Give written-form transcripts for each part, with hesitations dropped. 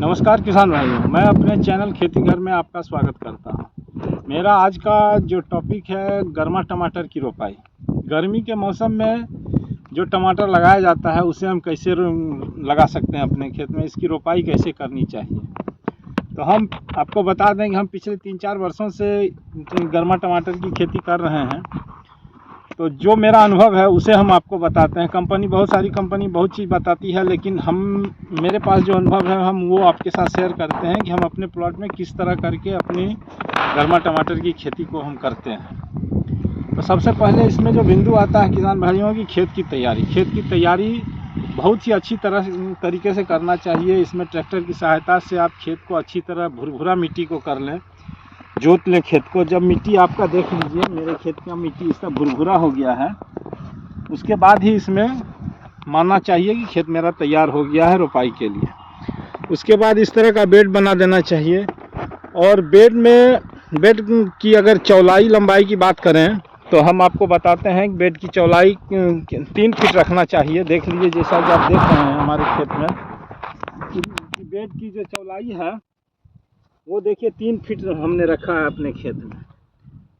नमस्कार किसान भाइयों, मैं अपने चैनल खेती घर में आपका स्वागत करता हूं। मेरा आज का जो टॉपिक है गर्मा टमाटर की रोपाई। गर्मी के मौसम में जो टमाटर लगाया जाता है उसे हम कैसे लगा सकते हैं अपने खेत में, इसकी रोपाई कैसे करनी चाहिए। तो हम आपको बता दें कि हम पिछले 3-4 वर्षों से गर्मा टमाटर की खेती कर रहे हैं। तो जो मेरा अनुभव है उसे हम आपको बताते हैं। बहुत सारी कंपनी बहुत चीज़ बताती है, लेकिन मेरे पास जो अनुभव है हम वो आपके साथ शेयर करते हैं कि हम अपने प्लॉट में किस तरह करके अपनी गर्मा टमाटर की खेती को हम करते हैं। तो सबसे पहले इसमें जो बिंदु आता है किसान भाइयों की खेत की तैयारी बहुत ही अच्छी तरीके से करना चाहिए। इसमें ट्रैक्टर की सहायता से आप खेत को अच्छी तरह भुरभुरा मिट्टी को कर लें, जोत लें खेत को। जब मिट्टी आपका देख लीजिए, मेरे खेत का मिट्टी इसका भुरभुरा हो गया है, उसके बाद ही इसमें मानना चाहिए कि खेत मेरा तैयार हो गया है रोपाई के लिए। उसके बाद इस तरह का बेड बना देना चाहिए। और बेड की अगर चौड़ाई लंबाई की बात करें तो हम आपको बताते हैं कि बेड की चौड़ाई 3 फीट रखना चाहिए। देख लीजिए, जैसा कि आप देख रहे हैं हमारे खेत में कि बेड की जो चौड़ाई है वो देखिए 3 फीट हमने रखा है अपने खेत में।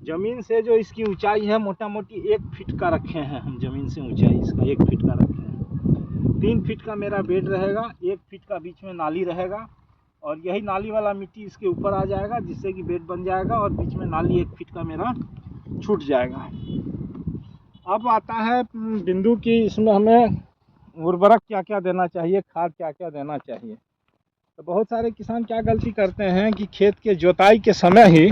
ज़मीन से जो इसकी ऊंचाई है मोटा मोटी 1 फीट का रखे हैं हम। ज़मीन से ऊंचाई इसका 1 फीट का रखे हैं। 3 फीट का मेरा बेड रहेगा, 1 फीट का बीच में नाली रहेगा और यही नाली वाला मिट्टी इसके ऊपर आ जाएगा, जिससे कि बेड बन जाएगा और बीच में नाली 1 फीट का मेरा छूट जाएगा। अब आता है बिंदु की इसमें हमें उर्वरक क्या क्या देना चाहिए, खाद क्या क्या देना चाहिए। तो बहुत सारे किसान क्या गलती करते हैं कि खेत के जोताई के समय ही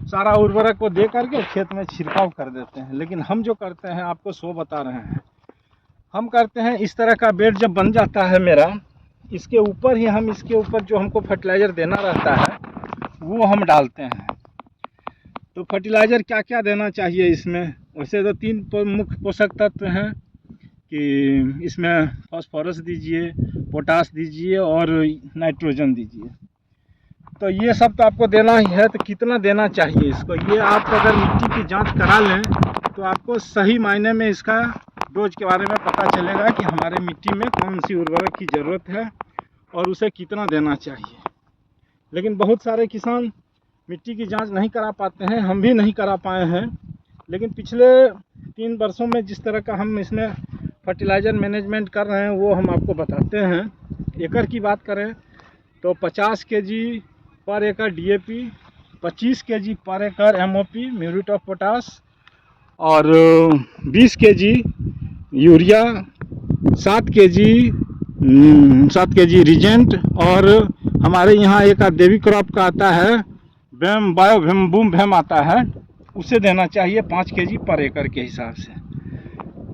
सारा उर्वरक को दे करके खेत में छिड़काव कर देते हैं। लेकिन हम जो करते हैं आपको सो बता रहे हैं, हम करते हैं इस तरह का बेड जब बन जाता है मेरा, इसके ऊपर ही हम इसके ऊपर जो हमको फर्टिलाइज़र देना रहता है वो हम डालते हैं। तो फर्टिलाइज़र क्या क्या देना चाहिए इसमें, वैसे तो 3 मुख्य पोषक तत्व हैं कि इसमें फास्फोरस दीजिए, पोटास दीजिए और नाइट्रोजन दीजिए। तो ये सब तो आपको देना ही है। तो कितना देना चाहिए इसको, ये आप अगर मिट्टी की जांच करा लें तो आपको सही मायने में इसका डोज के बारे में पता चलेगा कि हमारे मिट्टी में कौन सी उर्वरक की ज़रूरत है और उसे कितना देना चाहिए। लेकिन बहुत सारे किसान मिट्टी की जांच नहीं करा पाते हैं, हम भी नहीं करा पाए हैं। लेकिन पिछले 3 वर्षों में जिस तरह का हम इसमें फर्टिलाइज़र मैनेजमेंट कर रहे हैं वो हम आपको बताते हैं। एकड़ की बात करें तो 50 kg पर एकड़ DAP, 25 kg पर एकड़ MOP म्यूरेट ऑफ पोटास और 20 kg यूरिया, 7 kg रिजेंट और हमारे यहाँ एक देवी क्रॉप का आता है बूम भैम आता है, उसे देना चाहिए 5 kg पर एकड़ के हिसाब से।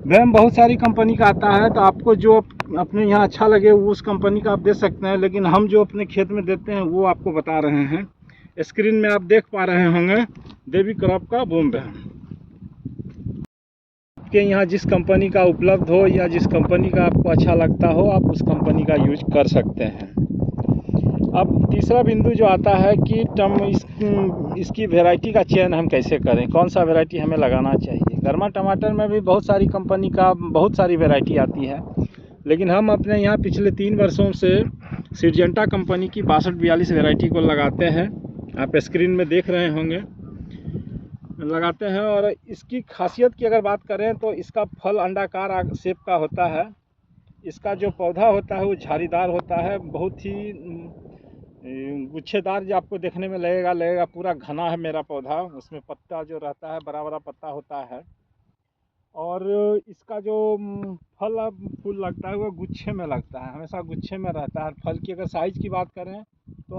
वैम बहुत सारी कंपनी का आता है, तो आपको जो अपने यहाँ अच्छा लगे वो उस कंपनी का आप दे सकते हैं। लेकिन हम जो अपने खेत में देते हैं वो आपको बता रहे हैं। स्क्रीन में आप देख पा रहे होंगे देवी क्रॉप का बूम भैम। आपके यहाँ जिस कंपनी का उपलब्ध हो या जिस कंपनी का आपको अच्छा लगता हो आप उस कंपनी का यूज कर सकते हैं। अब तीसरा बिंदु जो आता है कि इसकी वैरायटी का चयन हम कैसे करें, कौन सा वैरायटी हमें लगाना चाहिए। गर्मा टमाटर में भी बहुत सारी कंपनी का बहुत सारी वैरायटी आती है, लेकिन हम अपने यहाँ पिछले 3 वर्षों से सिरजेंटा कंपनी की 6242 वैरायटी को लगाते हैं। आप स्क्रीन में देख रहे होंगे, लगाते हैं। और इसकी खासियत की अगर बात करें तो इसका फल अंडाकार शेप का होता है। इसका जो पौधा होता है वो झाड़ीदार होता है, बहुत ही गुच्छेदार जो आपको देखने में लगेगा पूरा घना है मेरा पौधा। उसमें पत्ता जो रहता है बड़ा बड़ा पत्ता होता है और इसका जो फूल लगता है वो गुच्छे में लगता है, हमेशा गुच्छे में रहता है। फल की अगर साइज़ की बात करें तो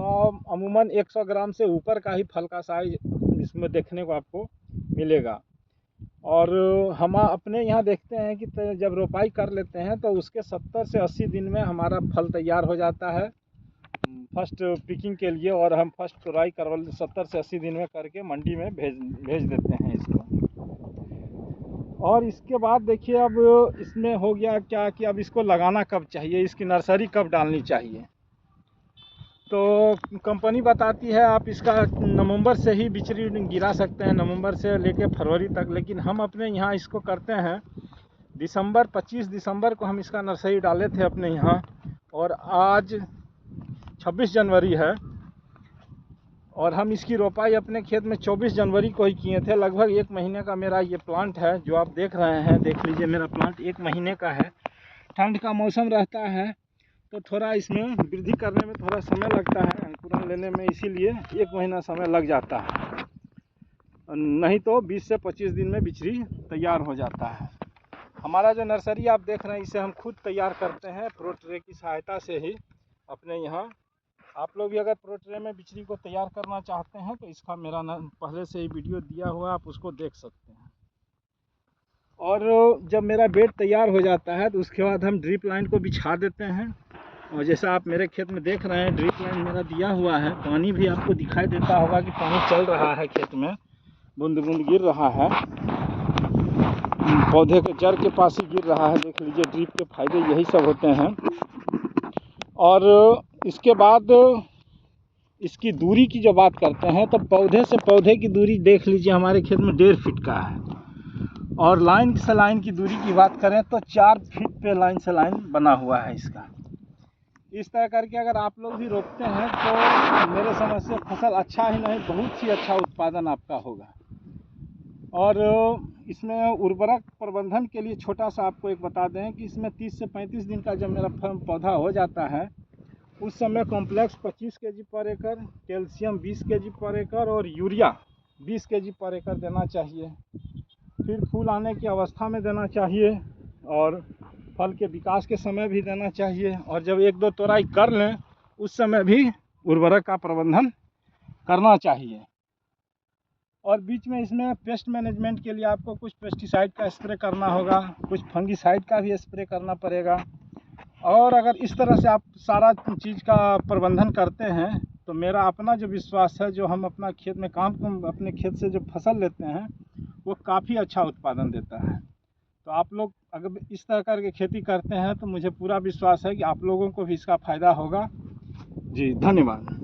अमूमन 100 ग्राम से ऊपर का ही फल का साइज इसमें देखने को आपको मिलेगा। और हम अपने यहाँ देखते हैं कि जब रोपाई कर लेते हैं तो उसके 70 से 80 दिन में हमारा फल तैयार हो जाता है फर्स्ट पिकिंग के लिए, और हम फर्स्ट तुराई 70 से 80 दिन में करके मंडी में भेज देते हैं इसको। और इसके बाद देखिए अब इसमें हो गया क्या कि अब इसको लगाना कब चाहिए, इसकी नर्सरी कब डालनी चाहिए। तो कंपनी बताती है आप इसका नवंबर से ही बिचरी गिरा सकते हैं, नवंबर से लेके फरवरी तक। लेकिन हम अपने यहाँ इसको करते हैं 25 दिसंबर को हम इसका नर्सरी डाले थे अपने यहाँ, और आज 26 जनवरी है और हम इसकी रोपाई अपने खेत में 24 जनवरी को ही किए थे। लगभग 1 महीने का मेरा ये प्लांट है जो आप देख रहे हैं। देख लीजिए, मेरा प्लांट 1 महीने का है। ठंड का मौसम रहता है तो थोड़ा इसमें वृद्धि करने में थोड़ा समय लगता है, अंकुरण लेने में, इसीलिए 1 महीना समय लग जाता है। नहीं तो 20 से 25 दिन में बिचरी तैयार हो जाता है। हमारा जो नर्सरी आप देख रहे हैं इसे हम खुद तैयार करते हैं प्रो ट्रे की सहायता से ही अपने यहाँ। आप लोग भी अगर प्रो ट्रे में बिचरी को तैयार करना चाहते हैं तो इसका मेरा पहले से ही वीडियो दिया हुआ है, आप उसको देख सकते हैं। और जब मेरा बेड तैयार हो जाता है तो उसके बाद हम ड्रिप लाइन को बिछा देते हैं। और जैसा आप मेरे खेत में देख रहे हैं, ड्रिप लाइन मेरा दिया हुआ है। पानी भी आपको दिखाई देता होगा कि पानी चल रहा है खेत में, बूंद बूंद गिर रहा है, पौधे के जड़ के पास ही गिर रहा है। देख लीजिए, ड्रिप के फायदे यही सब होते हैं। और इसके बाद इसकी दूरी की जो बात करते हैं तो पौधे से पौधे की दूरी देख लीजिए हमारे खेत में 1.5 फीट का है। और लाइन से लाइन की दूरी की बात करें तो 4 फीट पे लाइन से लाइन बना हुआ है इसका। इस तरह करके अगर आप लोग भी रोपते हैं तो मेरे समझ से फसल अच्छा ही नहीं, बहुत ही अच्छा उत्पादन आपका होगा। और इसमें उर्वरक प्रबंधन के लिए छोटा सा आपको एक बता दें कि इसमें 30 से 35 दिन का जब मेरा पौधा हो जाता है उस समय कॉम्प्लेक्स 25 kg पर एकड़, कैल्शियम 20 kg पर एकड़ और यूरिया 20 kg पर एकड़ देना चाहिए। फिर फूल आने की अवस्था में देना चाहिए और फल के विकास के समय भी देना चाहिए। और जब 1-2 तोड़ाई कर लें उस समय भी उर्वरक का प्रबंधन करना चाहिए। और बीच में इसमें पेस्ट मैनेजमेंट के लिए आपको कुछ पेस्टिसाइड का स्प्रे करना होगा, कुछ फंगिसाइड का भी स्प्रे करना पड़ेगा। और अगर इस तरह से आप सारा चीज़ का प्रबंधन करते हैं तो मेरा अपना जो विश्वास है, जो हम अपना खेत में अपने खेत से जो फसल लेते हैं वो काफ़ी अच्छा उत्पादन देता है। तो आप लोग अगर इस तरह करके खेती करते हैं तो मुझे पूरा विश्वास है कि आप लोगों को भी इसका फ़ायदा होगा। जी धन्यवाद।